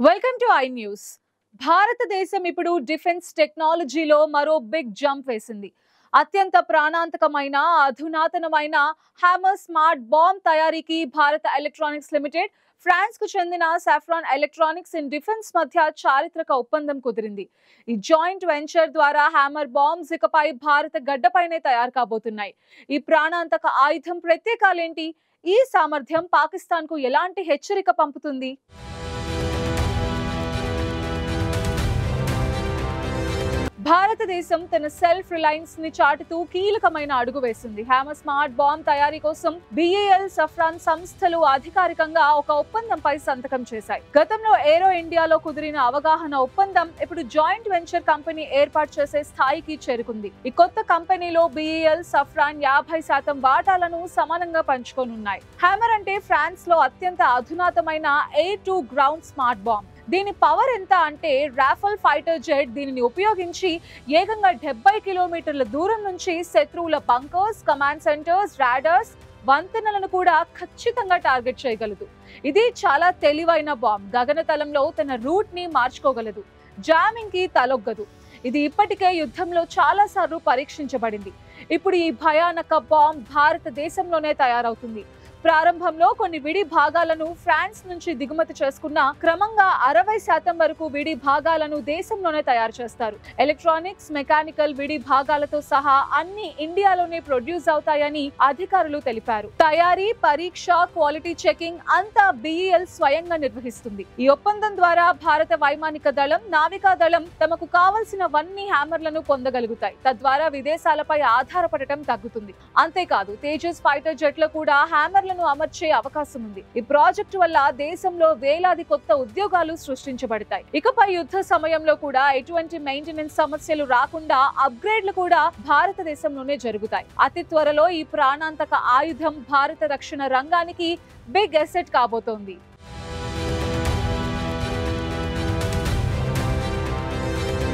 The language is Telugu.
Welcome to I news. భారతదేశం ఇప్పుడు డిఫెన్స్ టెక్నాలజీలో మరో బిగ్ జంప్ వేసింది. అత్యంత ప్రాణాంతకమైన అధునాతనమైన హ్యామర్ స్మార్ట్ బాంబ్ తయారీకి భారత ఎలక్ట్రానిక్స్ లిమిటెడ్, ఫ్రాన్స్ కు చెందిన సాఫ్రాన్ ఎలక్ట్రానిక్స్ ఇన్ డిఫెన్స్ మధ్య చారిత్రక ఒప్పందం కుదిరింది. ఈ జాయింట్ వెంచర్ ద్వారా హ్యామర్ బాంబ్స్ ఇకపై భారత గడ్డపైనే తయారు కాబోతున్నాయి. ఈ ప్రాణాంతక ఆయుధం ప్రత్యేకాలేంటి? ఈ సామర్థ్యం పాకిస్తాన్ కు ఎలాంటి హెచ్చరిక పంపుతుంది? భారతదేశం తన సెల్ఫ్ రిలయన్స్ ని చాటుతూ కీలకమైన అడుగు వేసింది. హ్యామర్ స్మార్ట్ బాంబ్ తయారీ కోసం బిఏఎల్, సఫ్రాన్ సంస్థలు అధికారికంగా ఒక ఒప్పందంపై సంతకం చేశాయి. గతంలో ఏరో ఇండియాలో కుదిరిన అవగాహన ఒప్పందం ఇప్పుడు జాయింట్ వెంచర్ కంపెనీ ఏర్పాటు చేసే స్థాయికి చేరుకుంది. ఈ కొత్త కంపెనీలో బిఏఎల్, సఫ్రాన్ 50% వాటాలను సమానంగా పంచుకోనున్నాయి. హ్యామర్ అంటే ఫ్రాన్స్ లో అత్యంత అధునాతమైన air to ground smart bomb. దీని పవర్ ఎంత అంటే రాఫెల్ ఫైటర్ జెట్ దీనిని ఉపయోగించి ఏకంగా 70 కిలోమీటర్ల దూరం నుంచి శత్రువుల బంకర్స్, కమాండ్ సెంటర్స్, రాడార్స్, వంతెనలను కూడా ఖచ్చితంగా టార్గెట్ చేయగలదు. ఇది చాలా తెలివైన బాంబ్. గగనతలంలో తన రూట్ ని మార్చుకోగలదు. జామింగ్ కి తలొగ్గదు. ఇది ఇప్పటికే యుద్ధంలో చాలా సార్లు పరీక్షించబడింది. ఇప్పుడు ఈ భయానక బాంబ్ భారతదేశంలోనే తయారవుతుంది. ప్రారంభంలో కొన్ని విడి భాగాలను ఫ్రాన్స్ నుంచి దిగుమతి చేసుకున్న క్రమంగా 60% వరకు విడి భాగాలను దేశంలోనే తయారు చేస్తారు. ఎలక్ట్రానిక్స్, మెకానికల్ విడి భాగాలతో సహా అన్ని ఇండియాలోనే ప్రొడ్యూస్ అవుతాయని అధికారులు తెలిపారు. తయారీ, పరీక్ష, క్వాలిటీ చెకింగ్ అంతా బిఈఎల్ స్వయంగా నిర్వహిస్తుంది. ఈ ఒప్పందం ద్వారా భారత వైమానిక దళం, నావికా దళం తమకు కావలసినవన్నీ హ్యామర్లను పొందగలుగుతాయి. తద్వారా విదేశాలపై ఆధారపడటం తగ్గుతుంది. అంతేకాదు, తేజస్ ఫైటర్ జెట్లో కూడా హ్యామర్ల అమర్చే అవకాశం ఉంది. ఈ ప్రాజెక్టు వల్ల దేశంలో వేలాది కొత్త ఉద్యోగాలు సృష్టించబడతాయి. ఇకపై యుద్ధ సమయంలో కూడా ఎటువంటి మెయింటెనెన్స్ సమస్యలు రాకుండా అప్గ్రేడ్లు కూడా భారతదేశంలోనే జరుగుతాయి. అతి త్వరలో ఈ ప్రాణాంతక ఆయుధం భారత రక్షణ రంగానికి బిగ్ అసెట్ కాబోతోంది.